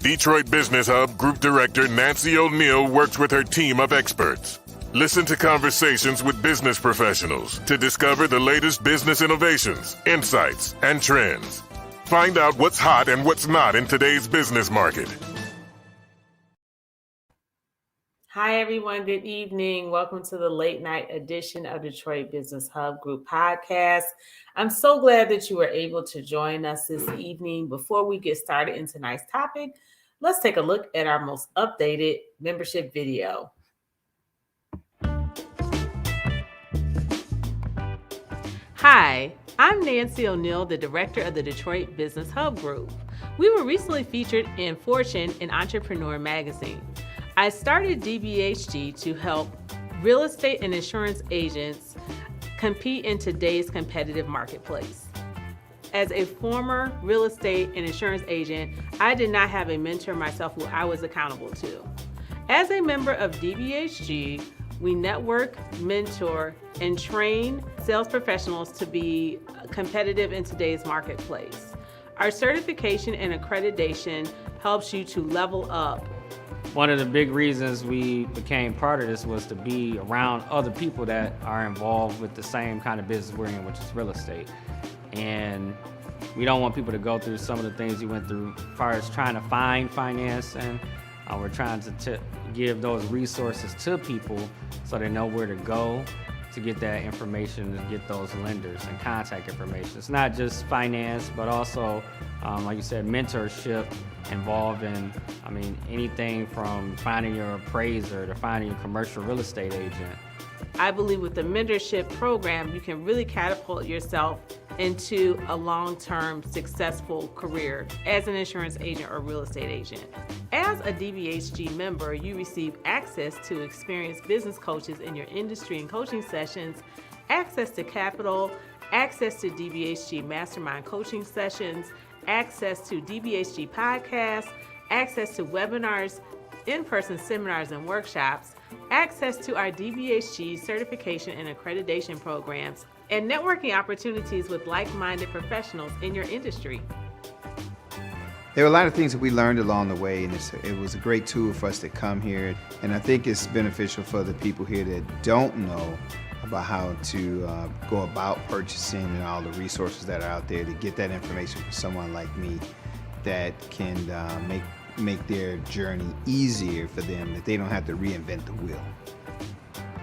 Detroit Business Hub Group Director Nancy O'Neill works with her team of experts. Listen to conversations with business professionals to discover the latest business innovations, insights, and trends. Find out what's hot and what's not in today's business market. Hi, everyone. Good evening. Welcome to the late night edition of Detroit Business Hub Group podcast. I'm so glad that you were able to join us this evening. Before we get started in tonight's topic, let's take a look at our most updated membership video. Hi, I'm Nancy O'Neill, the director of the Detroit Business Hub Group. We were recently featured in Fortune and Entrepreneur magazine. I started DBHG to help real estate and insurance agents compete in today's competitive marketplace. As a former real estate and insurance agent, I did not have a mentor myself who I was accountable to. As a member of DBHG, we network, mentor, and train sales professionals to be competitive in today's marketplace. Our certification and accreditation helps you to level up. One of the big reasons we became part of this was to be around other people that are involved with the same kind of business we're in, which is real estate. And we don't want people to go through some of the things we went through as far as trying to find financing. We're trying to give those resources to people so they know where to go to get that information and get those lenders and contact information. It's not just finance, but also, like you said, mentorship involved in, anything from finding your appraiser to finding your commercial real estate agent. I believe with the mentorship program, you can really catapult yourself into a long-term successful career as an insurance agent or real estate agent. As a DBHG member, you receive access to experienced business coaches in your industry and coaching sessions, access to capital, access to DBHG mastermind coaching sessions, access to DBHG podcasts, access to webinars, in-person seminars and workshops, access to our DBHG certification and accreditation programs, and networking opportunities with like-minded professionals in your industry. There were a lot of things that we learned along the way, and it was a great tool for us to come here. And I think it's beneficial for the people here that don't know about how to go about purchasing and all the resources that are out there to get that information from someone like me that can make their journey easier for them, that they don't have to reinvent the wheel.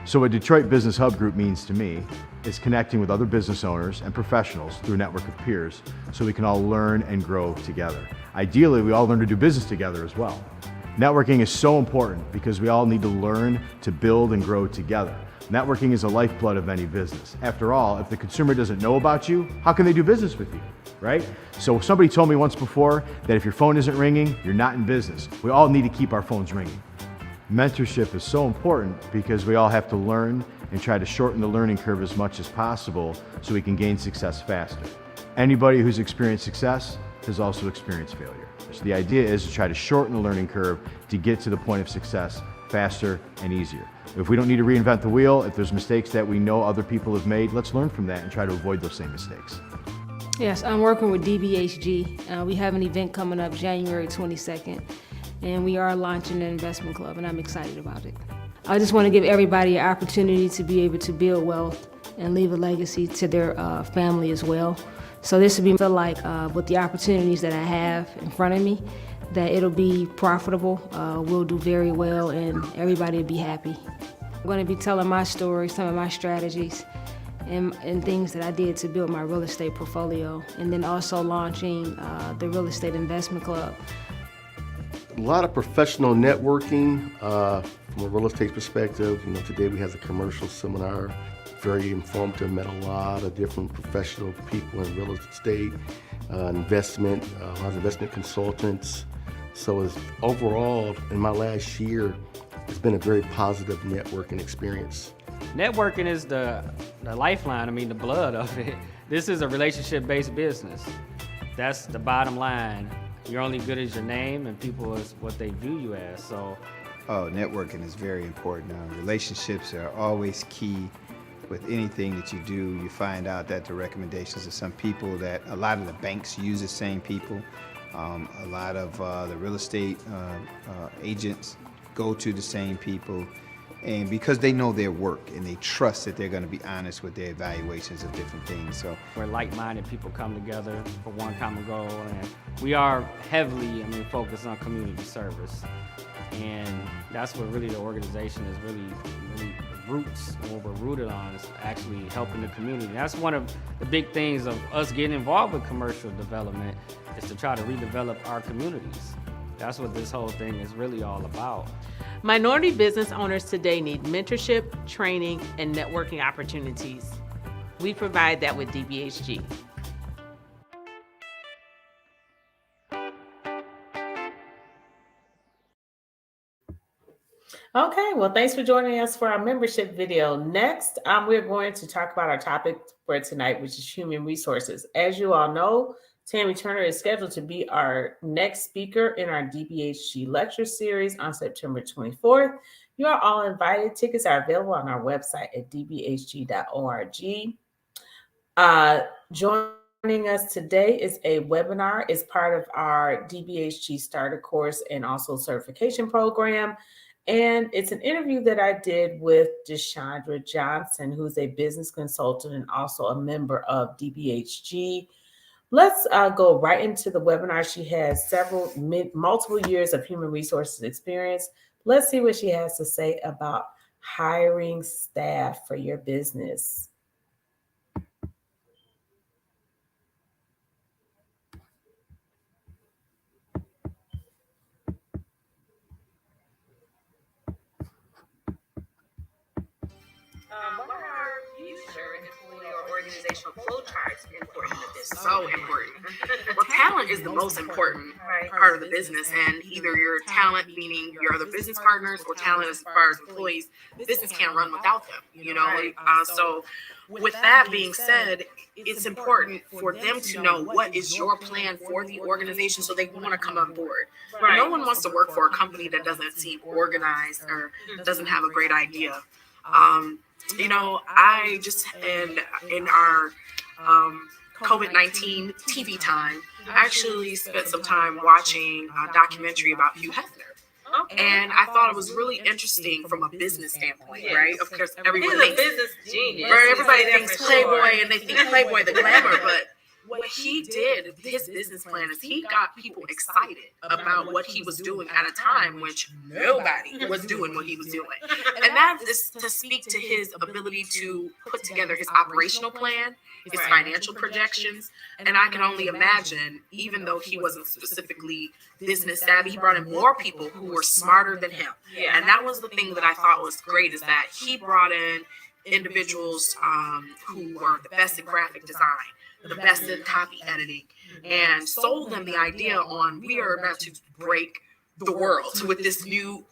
So what Detroit Business Hub Group means to me is connecting with other business owners and professionals through a network of peers so we can all learn and grow together. Ideally, we all learn to do business together as well. Networking is so important because we all need to learn to build and grow together. Networking is the lifeblood of any business. After all, if the consumer doesn't know about you, how can they do business with you, right? So somebody told me once before that if your phone isn't ringing, you're not in business. We all need to keep our phones ringing. Mentorship is so important because we all have to learn and try to shorten the learning curve as much as possible so we can gain success faster. Anybody who's experienced success has also experienced failure. So the idea is to try to shorten the learning curve to get to the point of success faster and easier. If we don't need to reinvent the wheel, if there's mistakes that we know other people have made, let's learn from that and try to avoid those same mistakes. Yes, I'm working with DBHG. We have an event coming up January 22nd, and we are launching an investment club, and I'm excited about it. I just want to give everybody an opportunity to be able to build wealth and leave a legacy to their family as well. So this would be feel like with the opportunities that I have in front of me, that it'll be profitable, we'll do very well, and everybody will be happy. I'm going to be telling my story, some of my strategies, and things that I did to build my real estate portfolio, and then also launching the Real Estate Investment Club. A lot of professional networking from a real estate perspective. Today we have a commercial seminar, very informative, met a lot of different professional people in real estate, investment, a lot of investment consultants. So overall, in my last year, it's been a very positive networking experience. Networking is the lifeline, the blood of it. This is a relationship-based business. That's the bottom line. You're only good as your name, and people is what they view you as. So, networking is very important. Relationships are always key with anything that you do. You find out that the recommendations of some people, that a lot of the banks use the same people. A lot of the real estate agents go to the same people, and because they know their work and they trust that they're going to be honest with their evaluations of different things. So where like-minded people come together for one common goal, and we are heavily, focused on community service, and that's what really the organization is really roots, and what we're rooted on is actually helping the community. That's one of the big things of us getting involved with commercial development, is to try to redevelop our communities. That's what this whole thing is really all about. Minority business owners today need mentorship, training, and networking opportunities. We provide that with DBHG. Okay, well, thanks for joining us for our membership video. Next, we're going to talk about our topic for tonight, which is human resources. As you all know, Tammy Turner is scheduled to be our next speaker in our DBHG lecture series on September 24th. You are all invited. Tickets are available on our website at dbhg.org. Joining us today is a webinar. It's part of our DBHG starter course and also certification program. And it's an interview that I did with Dichondra Johnson, who's a business consultant and also a member of DBHG. Let's go right into the webinar. She has multiple years of human resources experience. Let's see what she has to say about hiring staff for your business. What are future employee or organizational flow charts important to this? So important. Well, talent is the most important part of the business, and either your talent, meaning your other business partners, or talent as far as employees, business can't run without them. So with that being said, it's important for them to know what is your plan for the organization, so they want to come on board. No one wants to work for a company that doesn't seem organized or doesn't have a great idea. I just in our COVID-19 TV time, I actually spent some time watching a documentary about Hugh Hefner. And I thought it was really interesting from a business standpoint, right? Of course, everyone thinks He's a business genius. right? Everybody thinks Playboy, and they think Playboy the glamour, but what he did, his business plan, is he got people excited about what he was doing at a time which nobody was doing what he was doing. And that is to speak to his ability to put together his operational plan, his financial projections. And I can only imagine, even though he wasn't specifically business savvy, he brought in more people who were smarter than him. And that was the thing that I thought was great, is that he brought in individuals who were the best at graphic design, the best at copy editing, and sold them the idea on, we are about to break the world with this new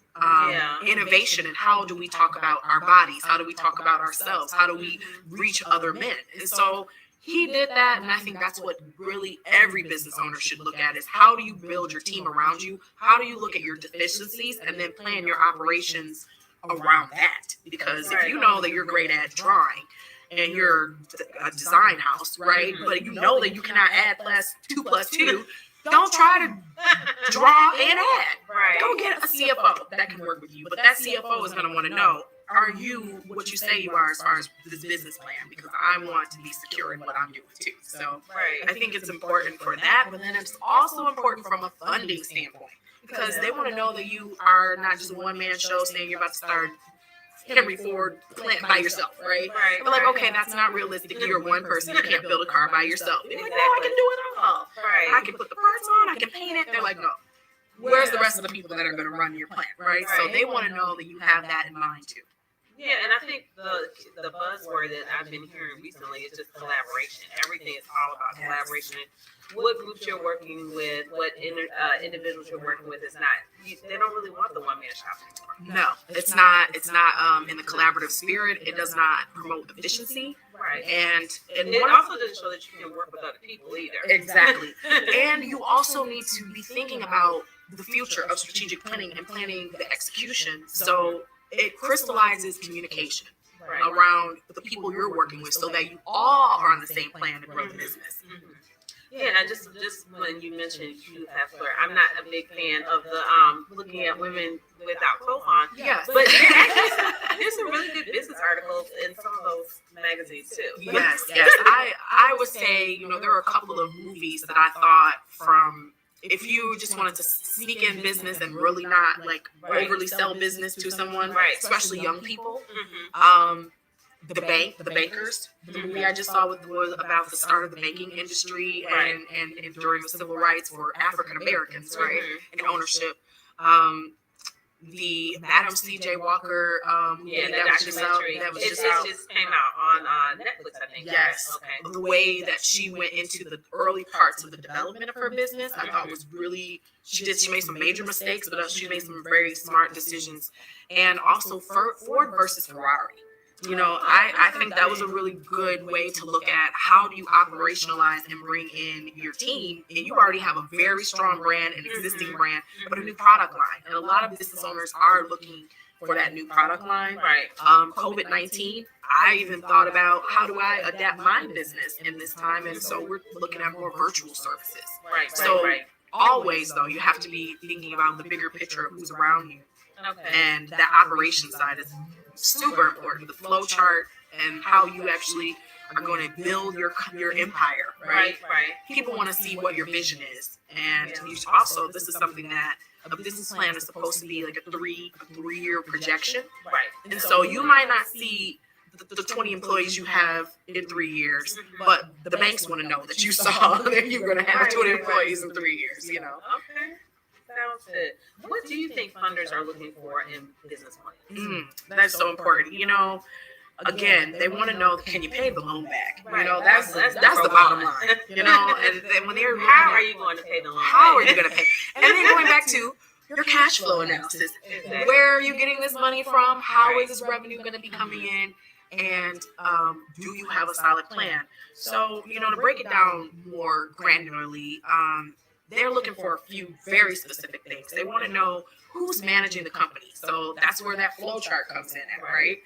innovation. And how do we talk about our bodies? How do we talk about ourselves? How do we reach other men? And so he did that, and I think that's what really every business owner should look at, is how do you build your team around you? How do you look at your deficiencies and then plan your operations around that? Because if you know that you're great at drawing, and you're a design house, right? But you know that you cannot add +2 + 2. Don't try to draw and add. Go get a CFO that can work with you. But that CFO is going to want to know, are you what you say you are as far as this business plan? Because I want to be secure in what I'm doing too. So I think it's important for that. But then it's also important from a funding standpoint, because they want to know that you are not just a one-man show saying you're about to start Henry Ford plant by yourself, right? But like, okay, that's not realistic. You're one person. You can't build a car by yourself. They're like, no, I can do it all. I can put the parts on. I can paint it. They're like, no. Where's the rest of the people that are going to run your plant, right? So they want to know that you have that in mind too. Yeah, and I think the buzzword that I've been hearing recently is just collaboration. Everything is all about collaboration. What groups you're working with, what individuals you're working with, is not. They don't really want the one-man shop anymore. No, it's not. It's not in the collaborative spirit. It does not promote efficiency. And it also doesn't show that you can work with other people either. Exactly. And you also need to be thinking about the future of strategic planning and planning the execution. So it crystallizes communication around the people you're working with, so that you all are on the same plan to grow the business. Yeah, and just when you mentioned Hugh Hefner, I'm not a big fan of the looking at women without clothes on. Yes. But there's some really good business articles in some of those magazines too. Yes. I would say, there are a couple of movies that I thought from, if you just wanted to sneak in business and really not like overly sell business to someone, Right. especially young people. Mm-hmm. The Bankers. The movie I just saw was about the start of the banking industry and during the civil rights for African Americans, right, and ownership. The Madam C.J. Walker, that just came out on Netflix, I think. Yes. Okay. The way that she went into the early parts of the development of her business, I thought was really, she made some major mistakes, but she made some very smart decisions. And also Ford versus Ferrari. I think that was a really good way to look at how do you operationalize and bring in your team, and you already have a very strong brand, an existing brand, but a new product line. And a lot of business owners are looking for that new product line. Right. COVID-19, I even thought about how do I adapt my business in this time, and so we're looking at more virtual services. Right. Always, though, you have to be thinking about the bigger picture of who's around you. Okay. And that operation side is super important. The flow chart and how you actually are going to build your empire, right? People want to see what your vision is. And you also, this is something that a business plan is supposed to be like a three-year projection. Right. And so you might not see the 20 employees you have in 3 years, but the banks want to know that you saw that you're going to have 20 employees in 3 years, Okay. Sounds good. What do you think funders are looking for in business plans? That's so important. Again, they want to know, can you pay the loan back? That's the bottom line. And then when they're how are you going to pay the loan? How are you going to pay? And then going back to your cash flow analysis. Where are you getting this money from? How is this revenue going to be coming in? And do you have a solid plan? So, to break it down more granularly, they're looking for a few very specific things. They want to know who's managing the company. So that's where that flow chart comes in at, right?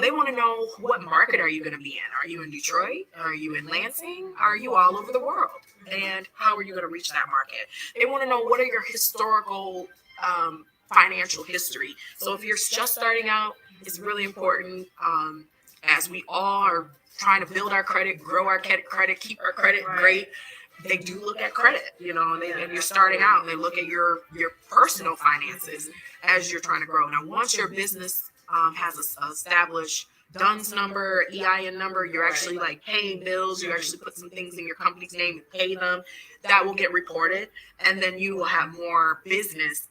They want to know, what market are you going to be in? Are you in Detroit? Are you in Lansing? Are you all over the world? And how are you going to reach that market? They want to know, what are your historical financial history? So if you're just starting out, it's really important, as we all are trying to build our credit, grow our credit, keep our credit great. They do look at credit, and you're starting out, and they look at your personal finances as you're trying to grow. Now, once your business has an established DUNS number, EIN number, you're actually like paying bills, you actually put some things in your company's name and pay them, that will get reported, and then you will have more business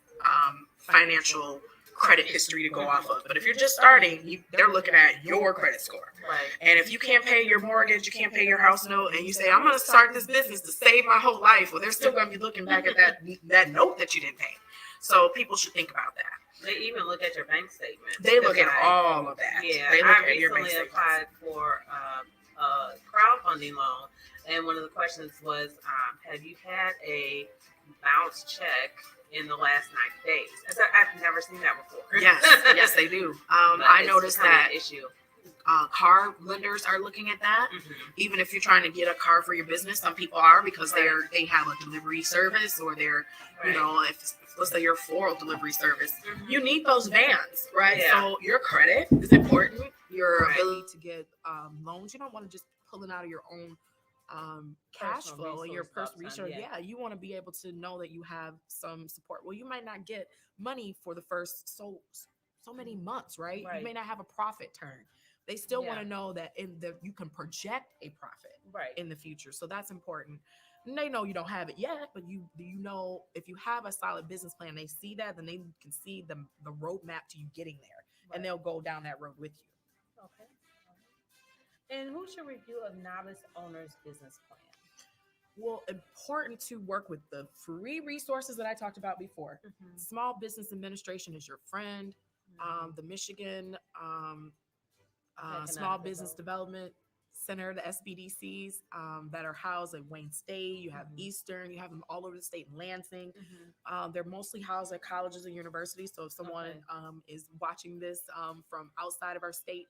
financial credit history to go off of. But if you're just starting, they're looking at your credit score. And if you can't pay your mortgage, you can't pay your house note, and you say, I'm going to start this business to save my whole life, well, they're still going to be looking back at that note that you didn't pay. So people should think about that. They even look at your bank statement. They look at all of that. Yeah, they look I at your bank recently statements. applied for a crowdfunding loan, and one of the questions was, have you had a bounce check in the last 90 days? I said, I've never seen that before. Yes, they do. I noticed that issue. Car lenders are looking at that. Even if you're trying to get a car for your business, some people are, because they have a delivery service, or they're, if let's say you're a floral delivery service, you need those vans, right? Yeah. So your credit is important. Your ability to get loans. You don't want to just pull it out of your own cash Personal flow and your resource personal stuff, resource. Yeah, you want to be able to know that you have some support. Well, you might not get money for the first so many months, right? You may not have a profit turn. They still want to know that you can project a profit in the future. So that's important. And they know you don't have it yet, but you know, if you have a solid business plan, they see that, then they can see the roadmap to you getting there, and they'll go down that road with you. Okay. And who's your review of Novice Owner's business plan? Well, important to work with the free resources that I talked about before. Small Business Administration is your friend. The Michigan Small Business Development Center, the SBDCs that are housed at Wayne State. You have Eastern. You have them all over the state in Lansing. They're mostly housed at colleges and universities. So if someone is watching this from outside of our state,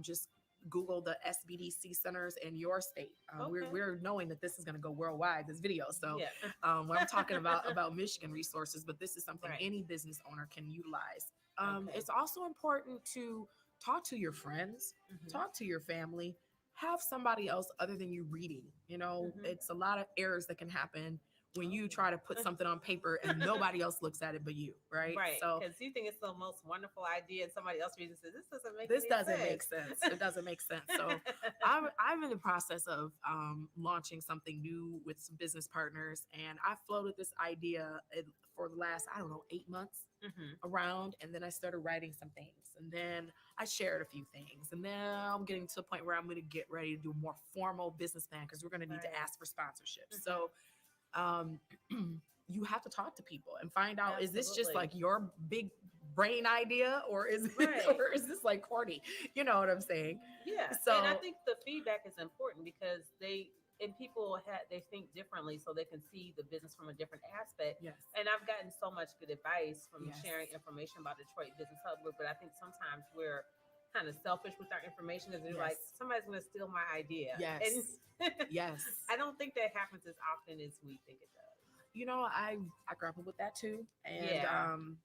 just Google the SBDC centers in your state. We're knowing that this is going to go worldwide, this video. So when I'm talking about Michigan resources, but this is something any business owner can utilize. It's also important to talk to your friends, talk to your family, have somebody else other than you reading. It's a lot of errors that can happen when you try to put something on paper and nobody else looks at it but you, right? Right. So because you think it's the most wonderful idea, and somebody else reads and says, this doesn't make sense. It doesn't make sense. So I'm in the process of launching something new with some business partners, and I floated this idea for the last 8 months around, and then I started writing some things, and then I shared a few things, and then I'm getting to a point where I'm going to get ready to do a more formal business plan because we're going to need to ask for sponsorships. So you have to talk to people and find out, is this just like your big brain idea, or is this like corny? You know what I'm saying? Yeah. So, and I think the feedback is important because people they think differently, so they can see the business from a different aspect. Yes. And I've gotten so much good advice from sharing information about Detroit Business Hub Group, but I think sometimes we're kind of selfish with our information because they're like, somebody's going to steal my idea. Yes. And yes. I don't think that happens as often as we think it does. I grapple with that too. And,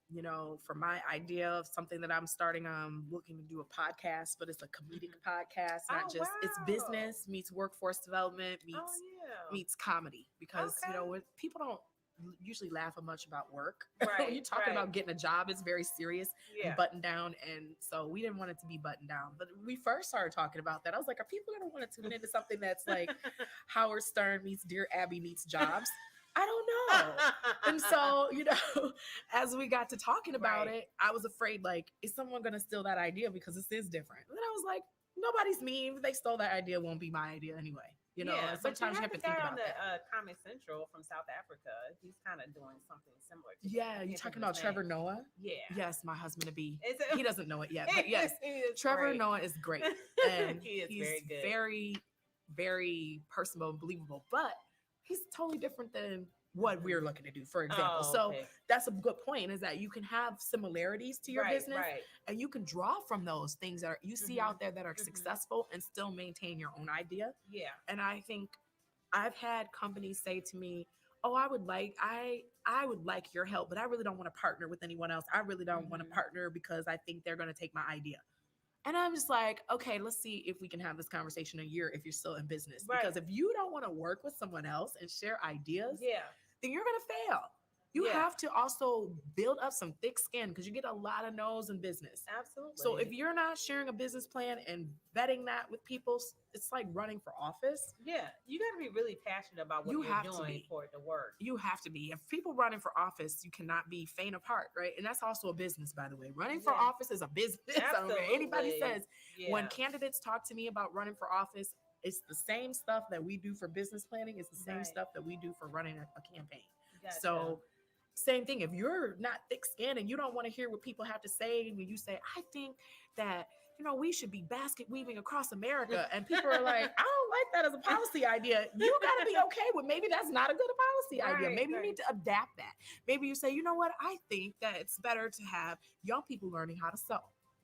for my idea of something that I'm starting, I'm looking to do a podcast, but it's a comedic podcast, not just, it's business meets workforce development, meets comedy, because, people don't usually laugh much about work. Right, when you're talking about getting a job, it's very serious and buttoned down. And so we didn't want it to be buttoned down. But we first started talking about that, I was like, are people going to want to tune into something that's like Howard Stern meets Dear Abby meets Jobs? I don't know. And so, as we got to talking about it, I was afraid, like, is someone going to steal that idea because this is different? And then I was like, nobody's mean. If they stole that idea, it won't be my idea anyway. And sometimes you have to think about that. Comedy Central from South Africa, he's kind of doing something similar to you're talking about Trevor Noah? Yeah. Yes, my husband to be. He doesn't know it yet, but yes, Trevor Noah is great. And he's very good. Very, very personable and believable, but he's totally different than what we're looking to do, for example. So that's a good point, is that you can have similarities to your business and you can draw from those things that you see out there that are successful and still maintain your own idea. Yeah. And I think I've had companies say to me, oh, I would like your help, but I really don't want to partner with anyone else. I really don't want to partner because I think they're going to take my idea. And I'm just like, okay, let's see if we can have this conversation a year if you're still in business. Because if you don't want to work with someone else and share ideas, then you're going to fail. You have to also build up some thick skin because you get a lot of no's in business. Absolutely. So if you're not sharing a business plan and vetting that with people, it's like running for office. Yeah. You got to be really passionate about what you're doing for it to work. You have to be. If people running for office, you cannot be faint of heart, right? And that's also a business, by the way. Running for office is a business. I don't care. Anybody says, when candidates talk to me about running for office, it's the same stuff that we do for business planning. It's the same stuff that we do for running a campaign. Gotcha. So same thing. If you're not thick-skinned and you don't want to hear what people have to say, when you say, I think that, we should be basket weaving across America, and people are like, I don't like that as a policy idea. You got to be okay with maybe that's not a good policy idea. Maybe you need to adapt that. Maybe you say, you know what? I think that it's better to have young people learning how to sew,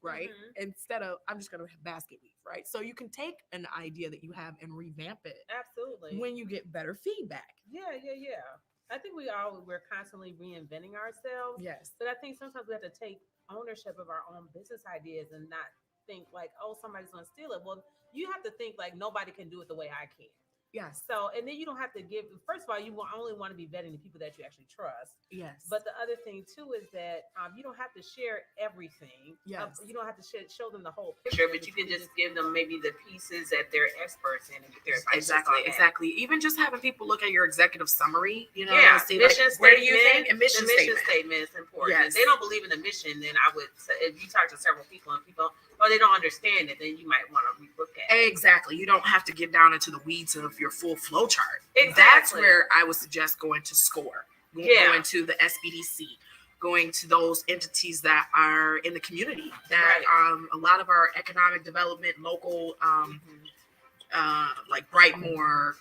right? Instead of, I'm just going to basket weave, right? So you can take an idea that you have and revamp it. Absolutely. When you get better feedback. Yeah. I think we're constantly reinventing ourselves. Yes. But I think sometimes we have to take ownership of our own business ideas and not think like, oh, somebody's going to steal it. Well, you have to think like nobody can do it the way I can. Yes. So, and then you don't have to first of all, you only want to be vetting the people that you actually trust. Yes. But the other thing too is that you don't have to share everything. Yes. You don't have to show them the whole picture, but you can just give them maybe the pieces that they're experts in and get their Exactly. Even just having people look at your executive summary, and see mission where do you think? And mission statement is important. Yes. If they don't believe in the mission, then I would say, if you talk to several people and people, they don't understand it, then you might want to relook at it. Exactly. You don't have to get down into the weeds of your full flow chart. Exactly. That's where I would suggest going to SCORE, going to the SBDC, going to those entities that are in the community, that a lot of our economic development, local like Brightmore,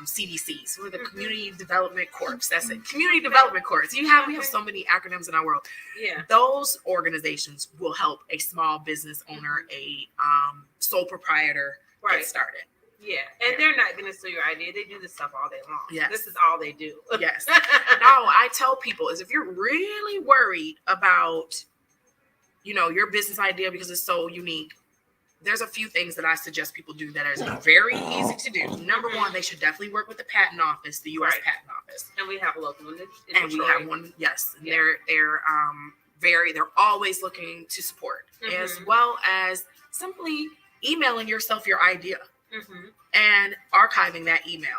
CDCs, or the Community Development Corps. That's it. Community Development Corps. We have so many acronyms in our world. Yeah. Those organizations will help a small business owner, a sole proprietor get started. Yeah, and they're not going to steal your idea. They do this stuff all day long. Yes. This is all they do. Yes. No, I tell people is if you're really worried about, your business idea because it's so unique, there's a few things that I suggest people do that is very easy to do. Number one, they should definitely work with the patent office, the U.S. Patent Office. And we have a local one in and Detroit. We have one, yes. Yeah. They're always looking to support, as well as simply emailing yourself your idea. And archiving that email.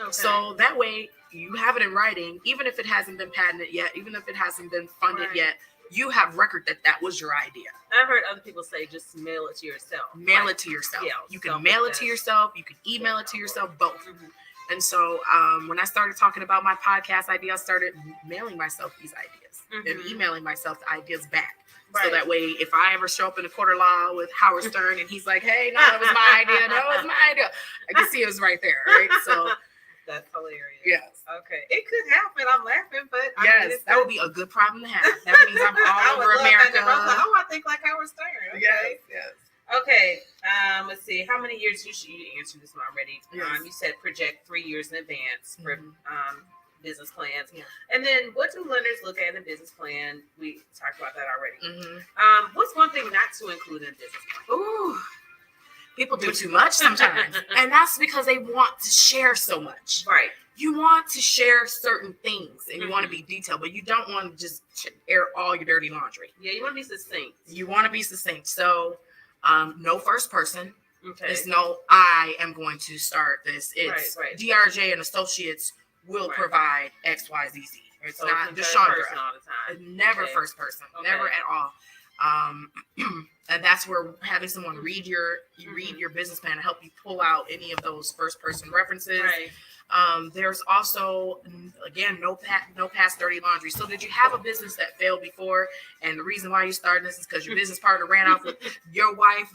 Okay. So that way you have it in writing, even if it hasn't been patented yet, even if it hasn't been funded yet, you have record that was your idea. I've heard other people say just mail it to yourself. Mail it to yourself. Yeah, you can mail it to yourself. You can email it to yourself, both. And so when I started talking about my podcast idea, I started mailing myself these ideas and emailing myself the ideas back. So that way, if I ever show up in a court of law with Howard Stern and he's like, hey, no, that was my idea. No, it was my idea. I can see it was right there, right? So that's hilarious. Yes. Okay. It could happen. I'm laughing, but yes, that would be a good problem to have. That means I'm all over America. I think like Howard Stern. Okay. Yes. Okay. Let's see. How many years you answered this one already? Yes. You said project 3 years in advance for business plans. Yeah. And then what do lenders look at in a business plan? We talked about that already. What's one thing not to include in a business plan? Ooh. People do too much sometimes. And that's because they want to share so much. Right. You want to share certain things and you want to be detailed, but you don't want to just air all your dirty laundry. Yeah, you want to be succinct. You want to be succinct. So no first person. Okay. There's no I am going to start this. It's right. DRJ and Associates will provide XYZZ. It's so not it's Dichondra. all the time. Never first person. Never at all. And that's where having someone read your business plan to help you pull out any of those first person references. Right. There's also, again, no past dirty laundry. So did you have a business that failed before, and the reason why you started this is because your business partner ran off with your wife,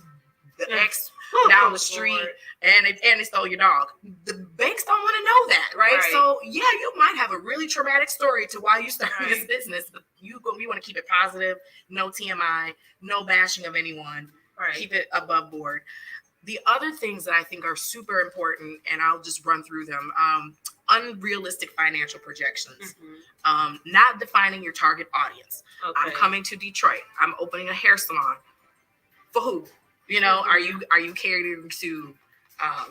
the ex down the street, and they stole your dog? The banks don't want to know that, right? So yeah, you might have a really traumatic story to why you started this business, but you want to keep it positive, no TMI, no bashing of anyone, keep it above board. The other things that I think are super important, and I'll just run through them, unrealistic financial projections, not defining your target audience. Okay. I'm coming to Detroit. I'm opening a hair salon. For who? Are you catering to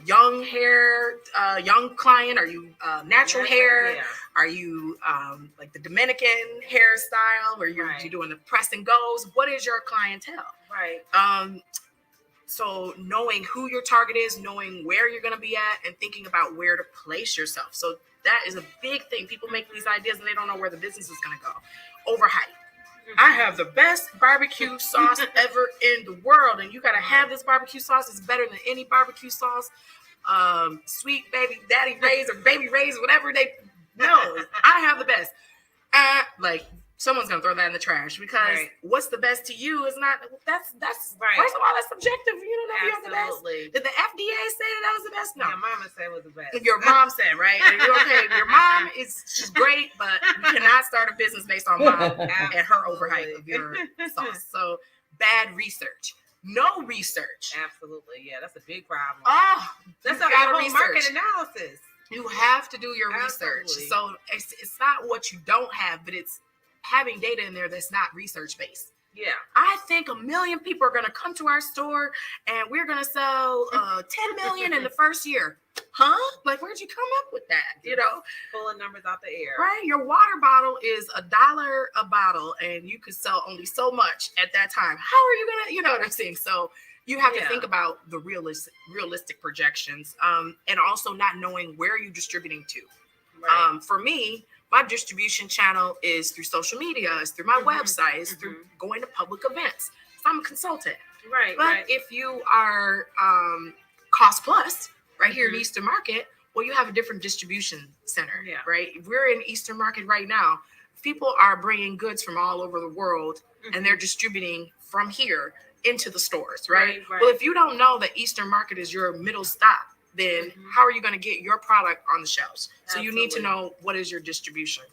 young hair, young client? Are you natural hair? Yeah. Are you like the Dominican hairstyle where you're doing the press and goes? What is your clientele? Right. So knowing who your target is, knowing where you're going to be at, and thinking about where to place yourself. So that is a big thing. People make these ideas and they don't know where the business is going to go. Overhype. I have the best barbecue sauce ever in the world, and you got to have this barbecue sauce. It's better than any barbecue sauce. Sweet baby daddy Ray's or baby Ray's, whatever I have the best. Someone's gonna throw that in the trash because what's the best to you is not. That's right. First of all, that's subjective. You don't know if you have the best. Did the FDA say that was the best? No. Your mama said it was the best. Your mom said, right? Your mom she's great, but you cannot start a business based on mom and her overhype of your sauce. So bad research. No research. Absolutely, yeah, that's a big problem. Oh, that's a whole market analysis. You have to do your research. So it's not what you don't have, but it's having data in there that's not research based. Yeah. I think 1 million people are going to come to our store and we're going to sell 10 million in the first year. Huh? Like, where'd you come up with that? Pulling numbers out the air. Right. Your water bottle is $1 a bottle and you could sell only so much at that time. How are you going to, you know what I'm saying? So you have to think about the realistic projections, and also not knowing where you're distributing to. Right. For me, my distribution channel is through social media, it's through my website, it's through going to public events. So I'm a consultant. Right. But if you are cost plus right here in Eastern Market, well, you have a different distribution center. Yeah. Right. We're in Eastern Market right now. people are bringing goods from all over the world and they're distributing from here into the stores, right? Well, if you don't know that Eastern Market is your middle stop, then how are you going to get your product on the shelves? So you need to know what is your distribution.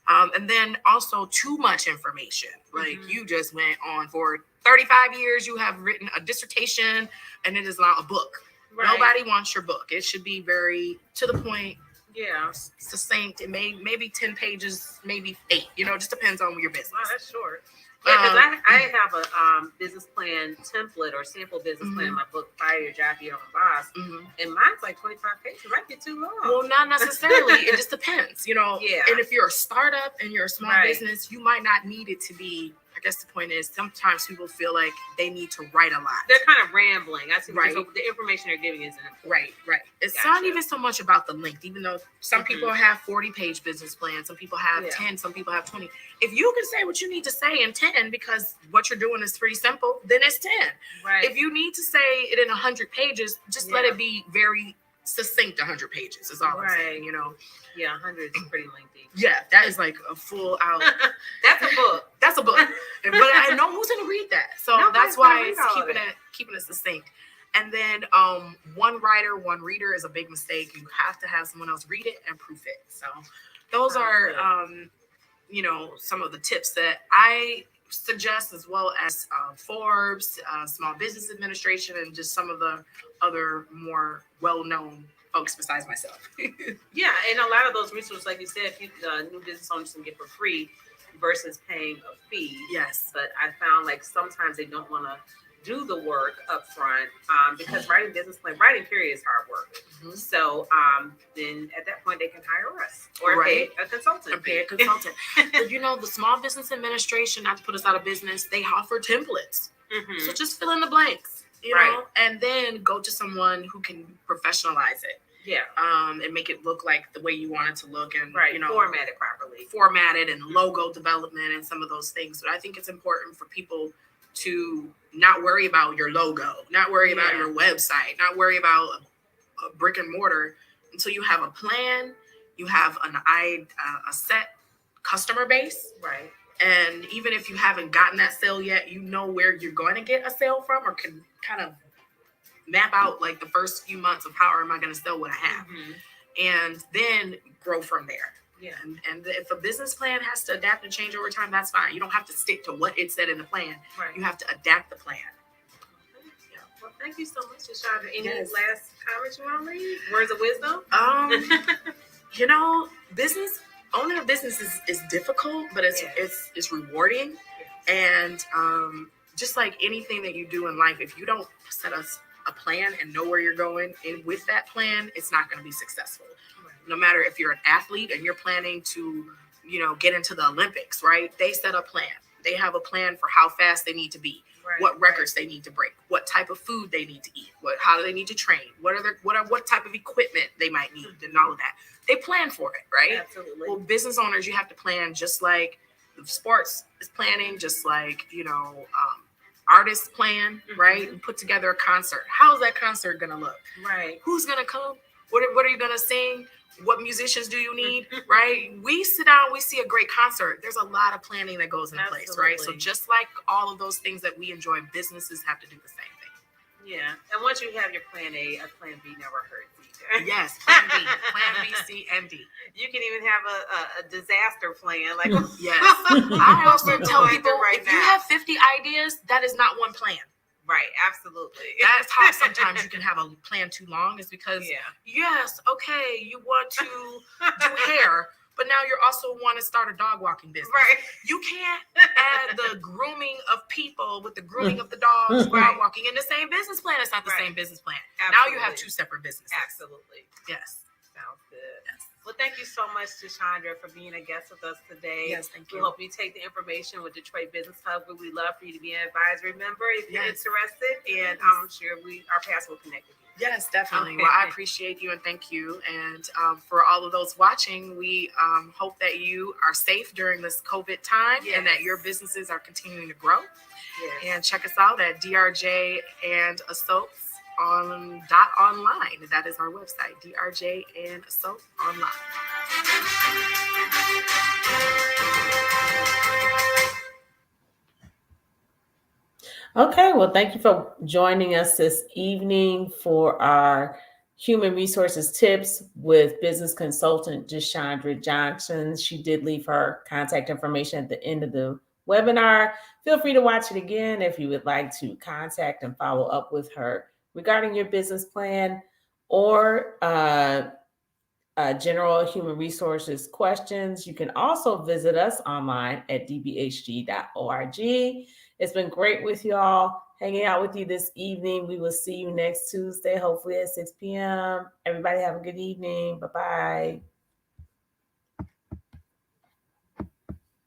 And then also too much information. Like you just went on for 35 years, you have written a dissertation and it is not a book. Nobody wants your book. It should be very to the point. Yeah, succinct. It maybe 10 pages, maybe 8. You know, it just depends on your business. Wow, that's short. Yeah, because I have a business plan template or sample business plan in my book, Fire Your Job, Your Own Boss, and mine's like 25 pages. It might be too long. Well, not necessarily. It just depends, you know. Yeah. And if you're a startup and you're a small business, you might not need it to be. I guess the point is sometimes people feel like they need to write a lot. They're kind of rambling. I see the information they're giving isn't important. Right. It's not even so much about the length, even though some people have 40-page business plans, some people have 10, some people have 20. If you can say what you need to say in 10 because what you're doing is pretty simple, then it's 10. Right. If you need to say it in 100 pages, just let it be very succinct. 100 pages is all I'm saying, you know. Yeah, 100 is pretty lengthy. Yeah, that is like a full out. That's a book. That's a book. But I know who's going to read that. So that's why it's keeping it succinct. And then one writer, one reader is a big mistake. You have to have someone else read it and proof it. So those are, you know, some of the tips that I suggest, as well as Forbes, Small Business Administration, and just some of the other more well-known folks besides myself. Yeah, and a lot of those resources, like you said, new business owners can get for free versus paying a fee. Yes. But I found like sometimes they don't want to do the work up front because writing period is hard work. So then at that point they can hire us or pay a consultant. But you know, the Small Business Administration, not to put us out of business, they offer templates. So just fill in the blanks, you know, and then go to someone who can professionalize it. Yeah. And make it look like the way you want it to look, and you know, formatted and logo development and some of those things. But I think it's important for people to not worry about your logo, not worry about your website, not worry about a brick and mortar until you have a plan, you have a set customer base. Right. And even if you haven't gotten that sale yet, you know where you're going to get a sale from, or can kind of map out like the first few months of how am I going to sell what I have, and then grow from there. Yeah. And if a business plan has to adapt and change over time, that's fine. You don't have to stick to what it said in the plan. Right. You have to adapt the plan. Yeah. Well, thank you so much, Dichondra. Any last comments you want to leave? Words of wisdom? You know, owning a business is difficult, but it's rewarding. And just like anything that you do in life, if you don't set a plan and know where you're going, and with that plan, it's not going to be successful. No matter if you're an athlete and you're planning to, you know, get into the Olympics, right? They set a plan. They have a plan for how fast they need to be, what records they need to break, what type of food they need to eat, how do they need to train, what type of equipment they might need, and all of that. They plan for it, right? Absolutely. Well, business owners, you have to plan just like sports is planning, just like, you know, artists plan, right? And put together a concert. How's that concert gonna look? Right. Who's gonna come? What are you gonna sing? What musicians do you need? Right? We sit down, we see a great concert. There's a lot of planning that goes in place, right? So just like all of those things that we enjoy, businesses have to do the same thing. Yeah. And once you have your plan A plan B never hurts either. Yes, plan B, C, and D. You can even have a disaster plan. Like yes. I also tell people, if you have 50 ideas, that is not one plan. Right, absolutely. That's how sometimes you can have a plan too long, is because yes, okay, you want to do hair, but now you also want to start a dog walking business. Right. You can't add the grooming of people with the grooming of the dogs, dog walking in the same business plan. It's not the same business plan. Absolutely. Now you have two separate businesses. Absolutely. Yes. Sounds good. Yes. Well, thank you so much, Dichondra, for being a guest with us today. Yes, thank you. We hope you take the information with Detroit Business Hub. We would love for you to be an advisory member if you're interested, and I'm sure our paths will connect with you. Yes, definitely. Okay. Well, I appreciate you and thank you. And for all of those watching, we hope that you are safe during this COVID time and that your businesses are continuing to grow. Yes. And check us out at DRJ and Associates online. That is our website, DRJ and Associates online. Okay, well, thank you for joining us this evening for our human resources tips with business consultant Dichondra Johnson. She did leave her contact information at the end of the webinar. Feel free to watch it again if you would like to contact and follow up with her regarding your business plan or general human resources questions. You can also visit us online at dbhg.org. It's been great with y'all, hanging out with you this evening. We will see you next Tuesday, hopefully at 6 p.m. Everybody have a good evening. Bye-bye.